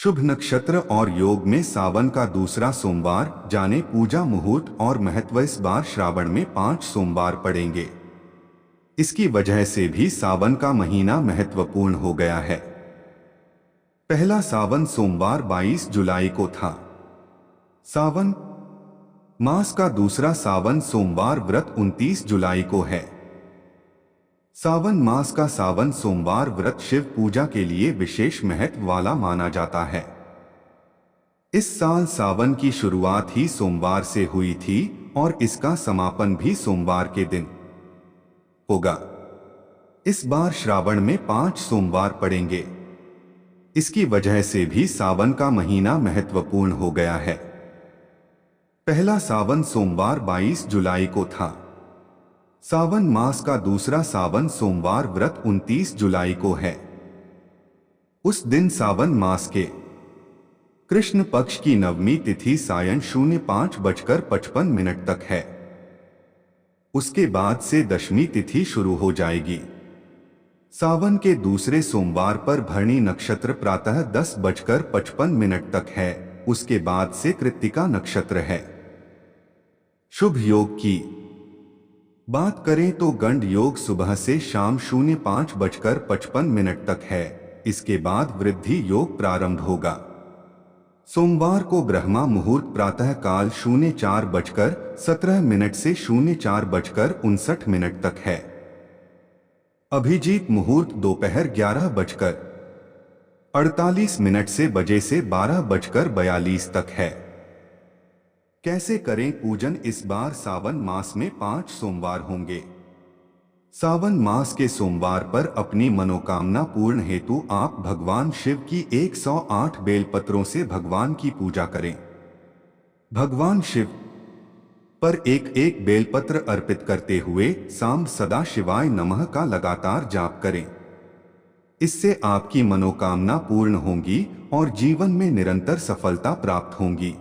शुभ नक्षत्र और योग में सावन का दूसरा सोमवार, जाने पूजा मुहूर्त और महत्व। इस बार श्रावण में 5 सोमवार पड़ेंगे। इसकी वजह से भी सावन का महीना महत्वपूर्ण हो गया है। पहला सावन सोमवार 22 जुलाई को था। सावन मास का दूसरा सावन सोमवार व्रत 29 जुलाई को है। सावन मास का सावन सोमवार व्रत शिव पूजा के लिए विशेष महत्व वाला माना जाता है। इस साल सावन की शुरुआत ही सोमवार से हुई थी और इसका समापन भी सोमवार के दिन होगा। इस बार श्रावण में 5 सोमवार पड़ेंगे। इसकी वजह से भी सावन का महीना महत्वपूर्ण हो गया है। पहला सावन सोमवार 22 जुलाई को था। सावन मास का दूसरा सावन सोमवार व्रत 29 जुलाई को है। उस दिन सावन मास के कृष्ण पक्ष की नवमी तिथि सायं 05:55 तक है। उसके बाद से दशमी तिथि शुरू हो जाएगी। सावन के दूसरे सोमवार पर भरणी नक्षत्र प्रातः 10:55 तक है। उसके बाद से कृत्तिका नक्षत्र है। शुभ योग की बात करें तो गंड योग सुबह से शाम 05:55 तक है। इसके बाद वृद्धि योग प्रारंभ होगा। सोमवार को ब्रह्मा मुहूर्त प्रातः काल 04:17 से 04:59 तक है। अभिजीत मुहूर्त दोपहर 11:48 से बजे से 12:42 तक है। कैसे करें पूजन? इस बार सावन मास में 5 सोमवार होंगे। सावन मास के सोमवार पर अपनी मनोकामना पूर्ण हेतु आप भगवान शिव की 108 बेलपत्रों से भगवान की पूजा करें। भगवान शिव पर एक एक बेलपत्र अर्पित करते हुए सांब सदा शिवाय नमः का लगातार जाप करें। इससे आपकी मनोकामना पूर्ण होंगी और जीवन में निरंतर सफलता प्राप्त होंगी।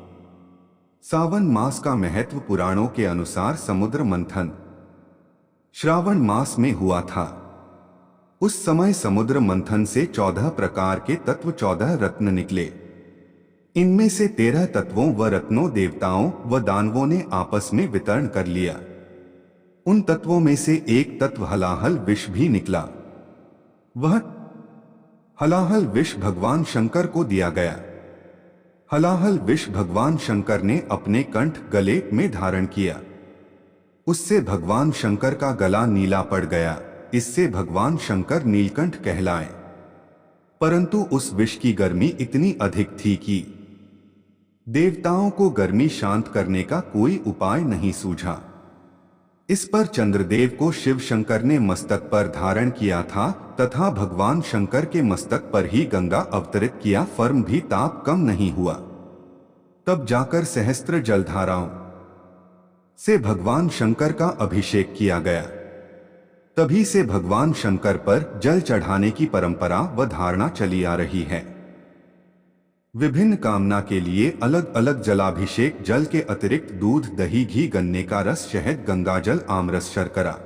सावन मास का महत्व पुराणों के अनुसार समुद्र मंथन श्रावण मास में हुआ था। उस समय समुद्र मंथन से 14 प्रकार के तत्व 14 रत्न निकले। इनमें से 13 तत्वों व रत्नों देवताओं व दानवों ने आपस में वितरण कर लिया। उन तत्वों में से एक तत्व हलाहल विष भी निकला। वह हलाहल विष भगवान शंकर को दिया गया। हलाहल विष भगवान शंकर ने अपने कंठ गले में धारण किया। उससे भगवान शंकर का गला नीला पड़ गया। इससे भगवान शंकर नीलकंठ कहलाए। परंतु उस विष की गर्मी इतनी अधिक थी कि देवताओं को गर्मी शांत करने का कोई उपाय नहीं सूझा। इस पर चंद्रदेव को शिव शंकर ने मस्तक पर धारण किया था तथा भगवान शंकर के मस्तक पर ही गंगा अवतरित किया। फर्म भी ताप कम नहीं हुआ। तब जाकर सहस्त्र जलधाराओं से भगवान शंकर का अभिषेक किया गया। तभी से भगवान शंकर पर जल चढ़ाने की परंपरा व धारणा चली आ रही है। विभिन्न कामना के लिए अलग अलग जलाभिषेक जल के अतिरिक्त दूध, दही, घी, गन्ने का रस, शहद, गंगाजल, आमरस, शर्करा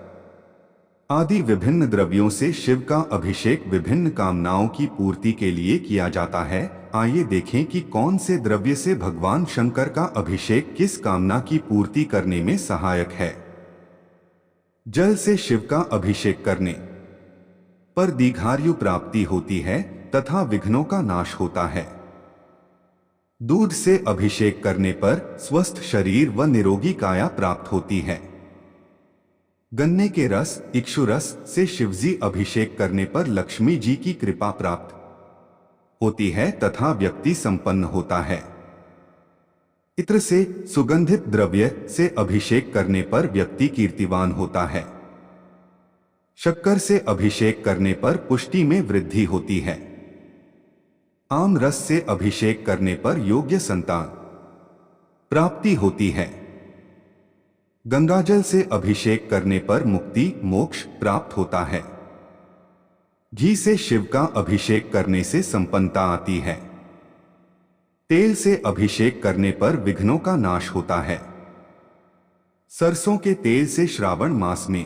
आदि विभिन्न द्रव्यों से शिव का अभिषेक विभिन्न कामनाओं की पूर्ति के लिए किया जाता है। आइए देखें कि कौन से द्रव्य से भगवान शंकर का अभिषेक किस कामना की पूर्ति करने में सहायक है। जल से शिव का अभिषेक करने पर दीर्घायु प्राप्ति होती है तथा विघ्नों का नाश होता है। दूध से अभिषेक करने पर स्वस्थ शरीर व निरोगी काया प्राप्त होती है। गन्ने के रस, इक्षु रस से शिवजी अभिषेक करने पर लक्ष्मी जी की कृपा प्राप्त होती है तथा व्यक्ति संपन्न होता है। इत्र से सुगंधित द्रव्य से अभिषेक करने पर व्यक्ति कीर्तिवान होता है। शक्कर से अभिषेक करने पर पुष्टि में वृद्धि होती है। आम रस से अभिषेक करने पर योग्य संतान प्राप्ति होती है। गंगाजल से अभिषेक करने पर मुक्ति मोक्ष प्राप्त होता है। घी से शिव का अभिषेक करने से संपन्नता आती है। तेल से अभिषेक करने पर विघ्नों का नाश होता है। सरसों के तेल से श्रावण मास में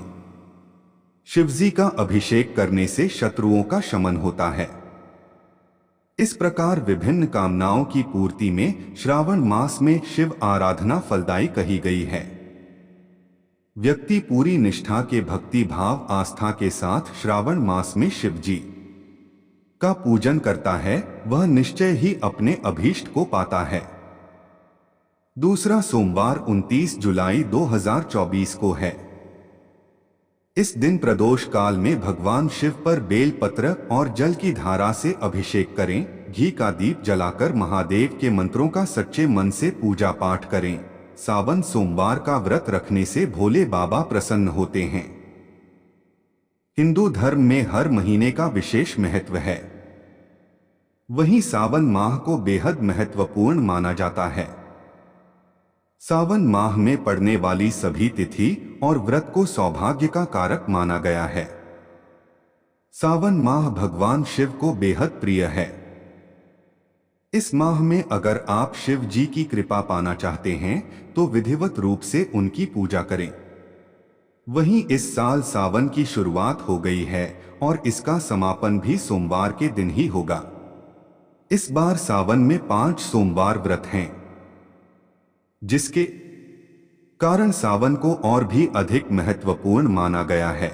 शिवजी का अभिषेक करने से शत्रुओं का शमन होता है। इस प्रकार विभिन्न कामनाओं की पूर्ति में श्रावण मास में शिव आराधना फलदायी कही गई है। व्यक्ति पूरी निष्ठा के भक्ति भाव आस्था के साथ श्रावण मास में शिव जी का पूजन करता है, वह निश्चय ही अपने अभीष्ट को पाता है। दूसरा सोमवार 29 जुलाई 2024 को है। इस दिन प्रदोष काल में भगवान शिव पर बेल पत्र और जल की धारा से अभिषेक करें, घी का दीप जलाकर महादेव के मंत्रों का सच्चे मन से पूजा पाठ करें। सावन सोमवार का व्रत रखने से भोले बाबा प्रसन्न होते हैं। हिंदू धर्म में हर महीने का विशेष महत्व है, वहीं सावन माह को बेहद महत्वपूर्ण माना जाता है। सावन माह में पड़ने वाली सभी तिथि और व्रत को सौभाग्य का कारक माना गया है। सावन माह भगवान शिव को बेहद प्रिय है। इस माह में अगर आप शिव जी की कृपा पाना चाहते हैं तो विधिवत रूप से उनकी पूजा करें। वहीं इस साल सावन की शुरुआत हो गई है और इसका समापन भी सोमवार के दिन ही होगा। इस बार सावन में 5 सोमवार व्रत हैं, जिसके कारण सावन को और भी अधिक महत्वपूर्ण माना गया है।